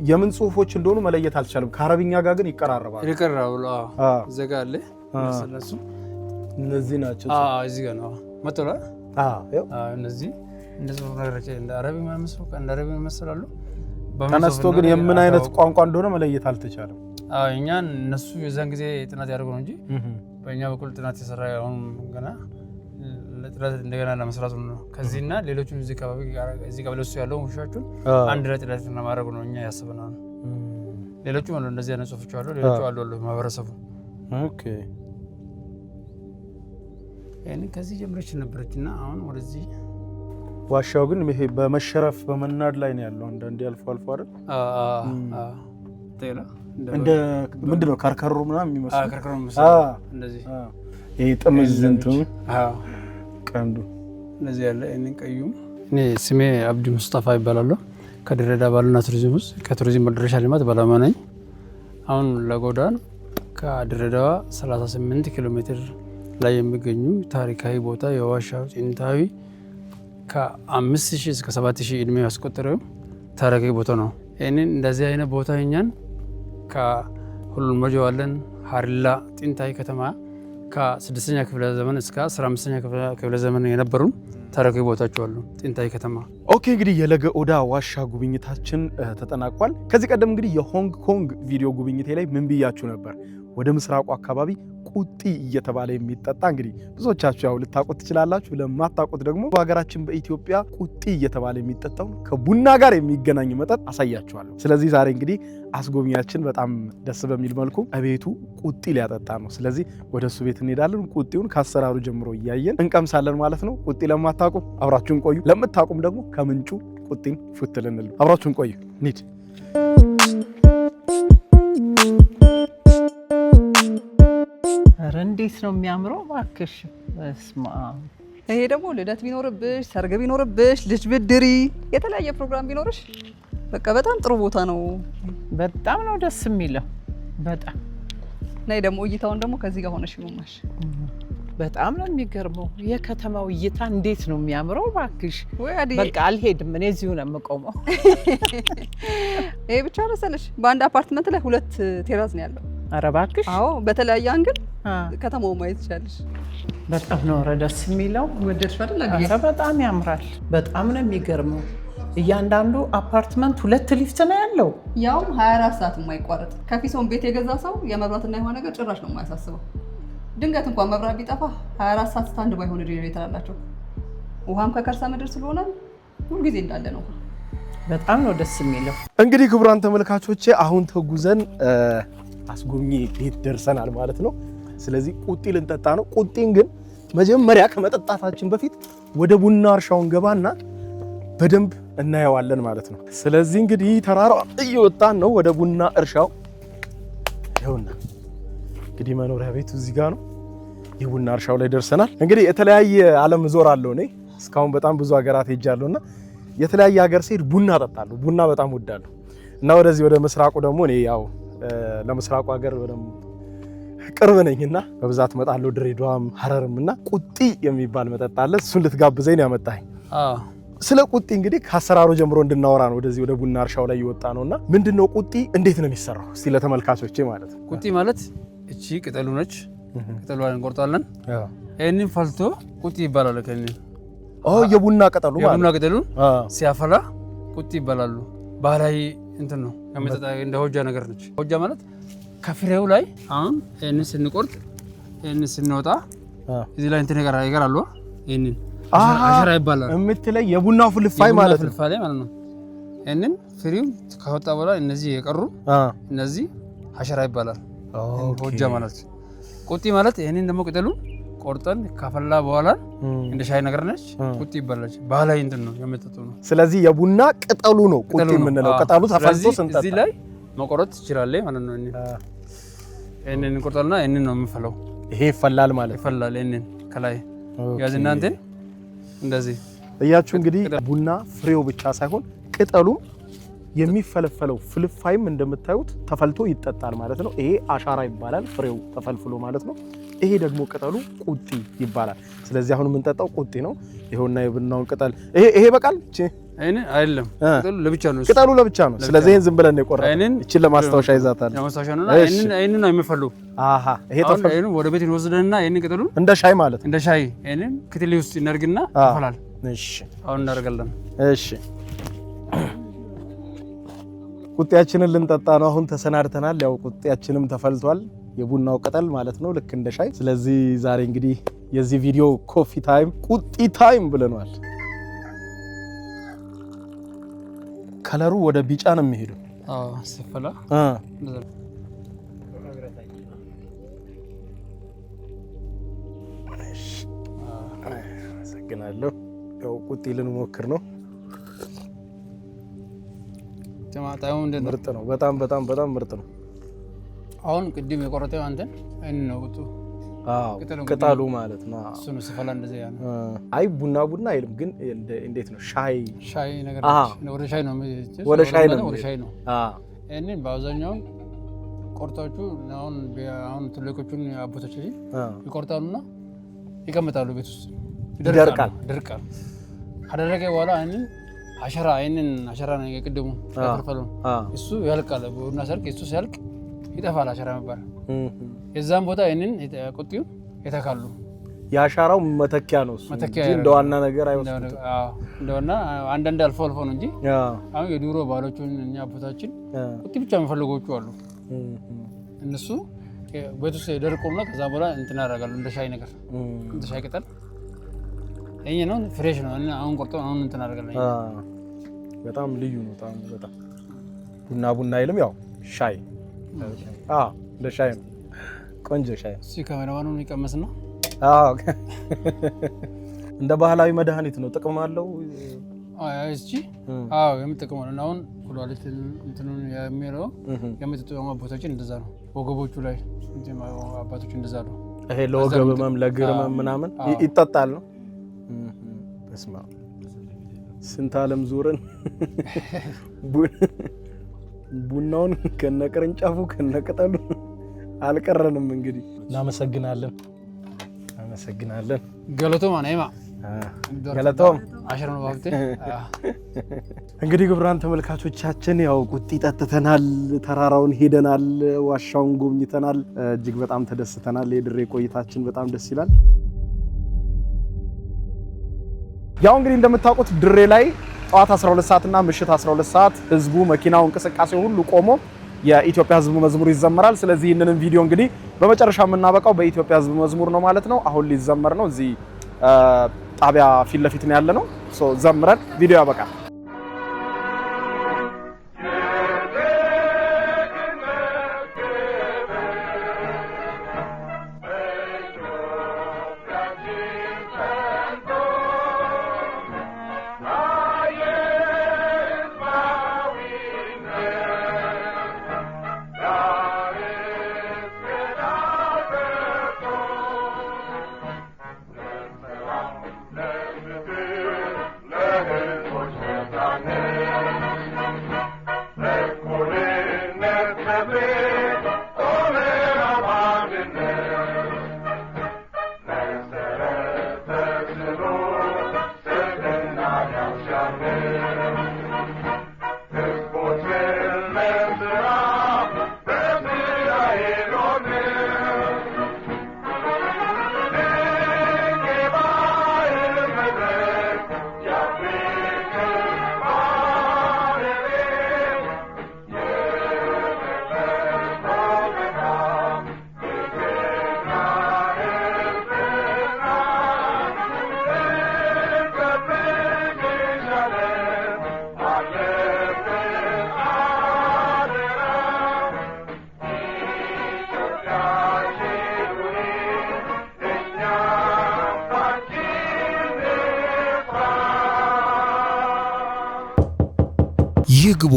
የምን ጽሁፎች እንደሆኑ መለየት አልቻለም ከአረብኛ ጋር ግን ይቀራረባሉ ዘጋለ ስለሱ እነዚህ ናቸው እዚህ ጋር ነው መጥቷል እነዚህ እንደዚህ ነገሮች እንደ አረብ መሰላሉ ተነስቶ ግን የምን አይነት ቋንቋ እንደሆነ መለየት አልተቻለም እኛ እነሱ የዛን ጊዜ ጥናት ያደርጉ ነው እንጂ በእኛ በኩል ጥናት የሰራ አሁን ገና ለጥናት እንደገና ለመስራት ነው ከዚህና ሌሎቹን እዚህ ቀበሌ ውስጥ ያለው ውሻዎቹን አንድ ላይ ጥናት ለማድረግ ነው እኛ ያስበናል ሌሎቹ ማለት እንደዚህ አይነት ጽሁፎች አሉ ሌሎቹ አሉ ማህበረሰቡ ኦኬ እኔ ከዚህ ጀምረች ነበርችና አሁን ወደዚህ ዋሻው ግን ይሄ በመሸረፍ በመናድ ላይ ነው ያለው አንዳንዴ አልፎ አይደል ተላ እንደ ምንድነው ካርከሮ ምናምን የሚመስለው ካርከሮ የሚመስለው እንደዚህ ይሄ ጥምዝንቱ ቀንዱ እንደዚህ ያለ እኔ ቀዩ እኔ ስሜ አብዲ ሙስጠፋ ይባላል ከድሬዳዋ ባህልና ቱሪዝም ውስጥ ከቱሪዝም መድረሻ ልማት ባለሙያ ነኝ አሁን ለጎዳን ከድሬዳዋ 38 ኪሎ ሜትር ላይ የሚገኙ ታሪካዊ ቦታ የዋሻው ጥንታዊ ከ5000 እስከ 7000 እድሜ ያስቆጠረው ታሪካዊ ቦታ ነው እኔን እንደዚህ አይነት ቦታ እኛን ከሁሉም መጀዋለን ሀርላ ጥንታዊ ከተማ ከ6ኛ ክፍለ ዘመን እስከ 15ኛ ክፍለ ዘመን የነበሩ ታሪካዊ ቦታዎች አሉ ጥንታዊ ከተማ ኦኬ እንግዲህ የለገ ኦዳ ዋሻ ጉብኝታችን ተጠናቋል ከዚህ ቀደም እንግዲህ የሆንግ ኮንግ ቪዲዮ ጉብኝቴ ላይ ምን ብያችሁ ነበር ወደ ምስራቁ አካባቢ ቁጢ እየተባለ የሚጠጣ እንግዲህ ብዙዎቻችሁ ያው ልታውቁት ትችላላችሁ ለማታውቁት ደግሞ በሀገራችን በኢትዮጵያ ቁጢ እየተባለ የሚጠጣው ከቡና ጋር የሚገናኝ መጠጥ አሳያችኋለሁ ስለዚህ ዛሬ እንግዲህ አስጎብኛችን በጣም ደስ በሚል መልኩ እቤቱ ቁጢ ሊያጠጣ ነው ስለዚህ ወደሱ ቤት እንሄዳለን ቁጢውን ከአሰራሩ ጀምሮ እያየን እንቀምሳለን ማለት ነው ቁጢ ለማታውቁ አብራችሁን ቆዩ ለምታውቁም ደግሞ ከምንጩ ቁጢን ፉትልንል አብራችሁን ቆዩ እንሂድ እንዴት ነው የሚያምረው ባክሽ በስማ ይሄ ደግሞ ልደት ቢኖርብሽ ሰርግ ቢኖርብሽ ልጅ ብድሪ የተለያየ ፕሮግራም ቢኖርሽ በቃ በጣም ጥሩ ቦታ ነው በጣም ነው ደስ የሚለው በጣም ናይ ደግሞ እይታውን ደግሞ ከዚህ ጋር ሆነሽ ይውማሽ በጣም ነው የሚገርመው የከተማው እይታ እንዴት ነው የሚያምረው ባክሽ በቃ አልሄድም እኔ እዚሁ ነው የምቆመው ይሄ ብቻ መሰለሽ በአንድ አፓርትመንት ላይ 2 ቴራስ ነው ያለው ኧረ ባክሽ አዎ በተለያየ አንግል ከተማው ማየት ይችላልሽ በጣም ነው ደስ የሚለው ወደድሽ አይደል ኧረ በጣም ያምራል በጣም ነው የሚገርመው እያንዳንዱ አፓርትመንት 2 ሊፍት ነው ያለው ያው 24 ሰዓት የማይቋረጥ ከፊሶን ቤት የገዛ ሰው የመብራትና የሆነ ነገር ጭራሽ ነው የማያሳስበው ድንገት እንኳን መብራት ቢጠፋ 24 ሰዓት ስታንድ ባይ ሆነ ጄኔሬተር አላቸው ውሃም ከከርሰ ምድር ስለሆነ ሁሉ ጊዜ እንዳለ ነው በጣም ነው ደስ የሚለው እንግዲህ ክቡራን ተመልካቾቼ አሁን ተጉዘን አስጎብኚ ቤት ደርሰናል ማለት ነው ስለዚህ ቁጢ ልንጠጣ ነው ቁጢን ግን መጀመሪያ ከመጠጣታችን በፊት ወደ ቡና እርሻውን ገባና በደንብ እናየዋለን ማለት ነው ስለዚህ እንግዲህ ተራራው እየወጣን ነው ወደ ቡና እርሻው ይኸውና እንግዲህ መኖሪያ ቤቱ እዚህ ጋር ነው የቡና እርሻው ላይ ደርሰናል እንግዲህ የተለያየ ዓለም ዞር አለው እኔ እስካሁን በጣም ብዙ ሀገራት ሄጃለሁና የተለያየ ሀገር ሲሄድ ቡና እጠጣለሁ ቡና በጣም ወዳለሁ እና ወደዚህ ወደ ምስራቁ ደግሞ እኔ ያው ለምስራቁ ሀገር በደም ቅርብ ነኝና በብዛት መጣለሁ ድሬዳዋም ሐረርምና ቁጢ የሚባል መጠጥ አለ እሱን ልትጋብዘኝ ያመጣኝ ስለ ቁጢ እንግዲህ ከአሰራሩ ጀምሮ እንድናወራ ነው ወደዚህ ወደ ቡና እርሻው ላይ ይወጣ ነውና ምንድነው ቁጢ እንዴት ነው የሚሰራው እስቲ ለተመልካቾቼ ማለት ነው ቁጢ ማለት እቺ ቅጠሉ ነች ቅጠሏን እንቆርጣለን ይሄንን ፈልቶ ቁጢ ይባላል ከኔ የቡና ቅጠሉ ማለት የቡና ቅጠሉ ሲያፈላ ቁጢ ይባላሉ ባህላዊ እንትን ነው ከመጠጣ እንደ ሆጃ ነገር ነች ሆጃ ማለት ከፍሬው ላይ አሁን ይሄንን ስንቆርጥ ይሄንን ስንወጣ እዚህ ላይ እንትን ነገር አሉ ይሄንን አሽራ ይባላል እምትለይ የቡናው ፍልፋይ ማለት ነው ፍልፋይ ማለት ነው ይሄንን ፍሬው ከወጣ በኋላ እነዚህ የቀሩ እነዚህ አሽራ ይባላል ሆጃ ማለት ቁጢ ማለት ይሄንን ደግሞ ቅጠሉ ቆርጠን ካፈላ በኋላ እንደ ሻይ ነገር ነች ቁጢ ይባላል ባህላዊ እንትን ነው የምትጠጡ ነው ስለዚህ የቡና ቅጠሉ ነው ቁጢ የምንለው ቅጠሉ ተፈልቶ ስንጠጣ እዚህ ላይ መቆረጥ ይችላል ማለት ነው ይሄንን እንቆርጣልና ይሄንን ነው የምንፈለው። ይሄ ይፈላል ማለት ይፈላል። ይሄንን ከላይ ያዝና እንትን እንደዚህ እያችሁ እንግዲህ ቡና ፍሬው ብቻ ሳይሆን ቅጠሉም የሚፈለፈለው ፍልፋይም እንደምታዩት ተፈልቶ ይጠጣል ማለት ነው። ይሄ አሻራ ይባላል ፍሬው ተፈልፍሎ ማለት ነው። ይሄ ደግሞ ቅጠሉ ቁጢ ይባላል። ስለዚህ አሁን የምንጠጣው ቁጢ ነው። ይሄውና የቡናውን ቅጠል ይሄ በቃል አይኔ አይደለም ቅጠሉ ለብቻ ነው። ቅጠሉ ለብቻ ነው። ስለዚህ ይሄን ዝም ብለን የቆረጥን እቺን ለማስታወሻ ይዛታል። ለማስታወሻ ነው። ይሄንን ነው የሚፈለው። አሃ ይሄ ተፈልቶ ይሄን ወደ ቤት እንወስደንና ይሄን ቅጠሉ እንደ ሻይ ማለት እንደ ሻይ ይሄንን ክትሊ ውስጥ ይነርግና ይፈላል። እሺ አሁን እናደርጋለን። እሺ ቁጤያችንን ልንጠጣ ነው። አሁን ተሰናድተናል። ያው ቁጤያችንም ተፈልቷል። የቡናው ቅጠል ማለት ነው ልክ እንደ ሻይ። ስለዚህ ዛሬ እንግዲህ የዚህ ቪዲዮ ኮፊ ታይም ቁጢ ታይም ብለናል። ከለሩ ወደ ቢጫ ነው የሚሄደው። አዎ ሲፈላ አመሰግናለሁ። ያው ቁጢ ልንሞክር ነው። ጀማታው እንደነ ምርጥ ነው። በጣም በጣም በጣም ምርጥ ነው። አሁን ቅድም የቆረጠው አንተን አይን ነው ቁጡ። አዎ ቅጠሉ ማለት ነው። እሱ ነው ሲፈላ እንደዚህ ያ ነው። አይ ቡና አይልም ግን እንዴት ነው ሻይ ነገር ወደ ሻይ ነው ወደ ሻይ ነው። እኔን በአብዛኛው ቆርጣዎቹ አሁን ትልቆቹን አቦቶች ይቆርጣሉና ይቀመጣሉ ቤት ውስጥ ይደርቃል። ካደረገ በኋላ አይንን አሸራ ነው የቅድሙ ያፈርፈሉን እሱ ያልቃል። ቡና ሰርቅ እሱ ሲያልቅ ይጠፋል አሸራ መባል። የዛን ቦታ አይንን ቁጢው የተካሉ ያሻራው መተኪያ ነው እሱ እንደ ዋና ነገር አይወስዱት። እንደውና አንዳንድ አልፎ ነው እንጂ አሁን የዱሮ ባሎቹን እኛ አቦታችን ቁጢ ብቻ የሚፈልጎቹ አሉ። እነሱ ቤት ውስጥ ደርቆና ከዛ በኋላ እንትን ያደርጋሉ እንደ ሻይ ነገር እንደ ሻይ ቅጠል እኛ ነው ፍሬሽ ነው። አሁን ቆርጠው አሁን እንትን አደርጋለሁ። በጣም ልዩ ነው። በጣም ቡና አይልም ያው ሻይ እንደ ሻይ ነው። ቆንጆ ሻይ እሱ ካሜራማኑን ይቀመስና እንደ ባህላዊ መድኃኒት ነው። ጥቅም አለው። እሺ የምጠቀመው ነው። አሁን ኩላሊት እንትኑን የሚለው የምትጠቀመው አባቶችን እንደዛ ነው። ወገቦቹ ላይ አባቶች እንደዛ ነው። ይሄ ለወገብ ህመም ለእግር ህመም ምናምን ይጠጣል ነው። በስመ አብ ስንት ዓለም ዞረን ቡናውን ከነቅርንጫፉ ከነቅጠሉ አልቀረንም። እንግዲህ እናመሰግናለን። ገለቶማ ነይማ ገለቶም አሽራን ባብቴ እንግዲህ ግብራን ተመልካቾቻችን ያው ቁጢ ጠጥተናል፣ ተራራውን ሄደናል፣ ዋሻውን ጎብኝተናል። እጅግ በጣም ተደስተናል። የድሬ ቆይታችን በጣም ደስ ይላል። ያው እንግዲህ እንደምታውቁት ድሬ ላይ ጠዋት 12 ሰዓት እና ምሽት 12 ሰዓት ህዝቡ መኪናው እንቅስቃሴ ሁሉ ቆሞ የኢትዮጵያ ህዝብ መዝሙር ይዘመራል። ስለዚህ ይህንን ቪዲዮ እንግዲህ በመጨረሻ የምናበቃው በኢትዮጵያ ህዝብ መዝሙር ነው ማለት ነው። አሁን ሊዘመር ነው። እዚህ ጣቢያ ፊት ለፊት ነው ያለነው። ዘምረን ቪዲዮ ያበቃል። ይግቦ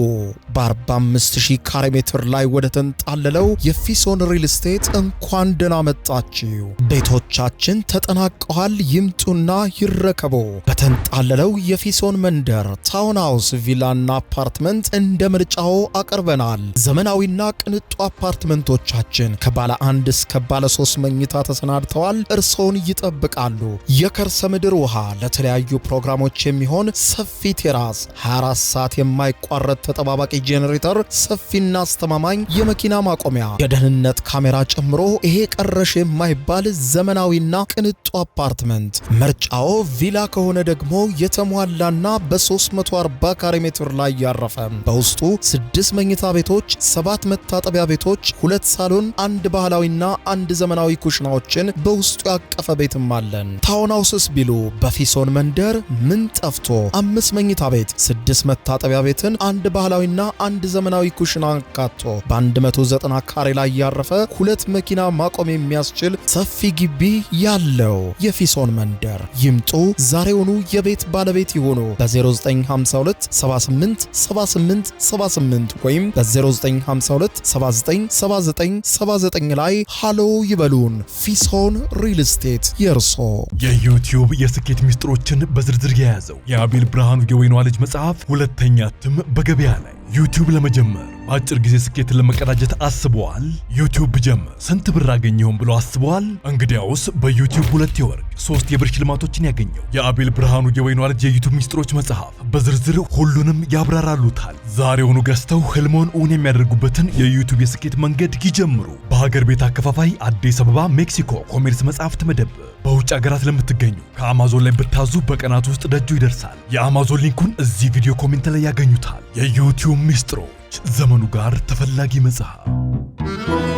በ45000 ካሬ ሜትር ላይ ወደ ተንጣለለው የፊሶን ሪል ስቴት እንኳን ደህና መጣችሁ። ቤቶቻችን ተጠናቀዋል። ይምጡና ይረከቡ። በተንጣለለው የፊሶን መንደር ታውን ሃውስ፣ ቪላና አፓርትመንት እንደ ምርጫው አቅርበናል። ዘመናዊና ቅንጡ አፓርትመንቶቻችን ከባለ 1 እስከ ባለ 3 መኝታ ተሰናድተዋል። እርሶን ይጠብቃሉ። የከርሰ ምድር ውሃ፣ ለተለያዩ ፕሮግራሞች የሚሆን ሰፊ ቴራስ፣ 24 ሰዓት የማይቋረጥ ተጠባባቂ ጄኔሬተር፣ ሰፊና አስተማማኝ የመኪና ማቆሚያ፣ የደህንነት ካሜራ ጨምሮ ይሄ ቀረሽ የማይባል ዘመናዊና ቅንጡ አፓርትመንት። ምርጫው ቪላ ከሆነ ደግሞ የተሟላና በ340 ካሬ ሜትር ላይ ያረፈ በውስጡ 6 መኝታ ቤቶች፣ 7 መታጠቢያ ቤቶች፣ 2 ሳሎን፣ 1 ባህላዊና 1 ዘመናዊ ኩሽናዎችን በውስጡ ያቀፈ ቤትም አለን። ታውን ሃውስስ ቢሉ በፊሶን መንደር ምን ጠፍቶ 5 መኝታ ቤት፣ 6 መታጠቢያ ቤትን፣ 1 ባህላዊና 1 ዘመናዊ ኩሽና አካቶ በ190 ካሬ ላይ ያረፈ 2 መኪና ማቆም የሚያስችል ሰፊ ግቢ ያለው የፊሶን መንደር። ይምጡ፣ ዛሬውኑ የቤት ባለቤት ይሁኑ። በ0952 78 78 78 ወይም በ0952 79 79 79 ላይ ሃሎ ይበሉን። ፊሶን ሪል ስቴት የርሶ። የዩቲዩብ የስኬት ሚስጥሮችን በዝርዝር የያዘው የአቤል ብርሃኑ የወይኗ ልጅ መጽሐፍ ሁለተኛ እትም በገበያ ላይ። ዩቲዩብ ለመጀመር በአጭር ጊዜ ስኬትን ለመቀዳጀት አስበዋል? ዩቲዩብ ብጀምር ስንት ብር አገኘሁም ብሎ አስበዋል? እንግዲያውስ በዩቲዩብ 2 የወርቅ 3 የብር ሽልማቶችን ያገኘው የአቤል ብርሃኑ የወይኗ ልጅ የዩቲዩብ ሚስጥሮች መጽሐፍ በዝርዝር ሁሉንም ያብራራሉታል። ዛሬውኑ ገዝተው ህልሞን እውን የሚያደርጉበትን የዩቲዩብ የስኬት መንገድ ይጀምሩ። በሀገር ቤት አከፋፋይ አዲስ አበባ ሜክሲኮ ኮሜርስ መጽሐፍት መደብር። በውጭ ሀገራት ለምትገኙ ከአማዞን ላይ ብታዙ በቀናት ውስጥ ደጁ ይደርሳል። የአማዞን ሊንኩን እዚህ ቪዲዮ ኮሜንት ላይ ያገኙታል። የዩቲዩብ ሚስጥሮች፣ ዘመኑ ጋር ተፈላጊ መጽሐፍ።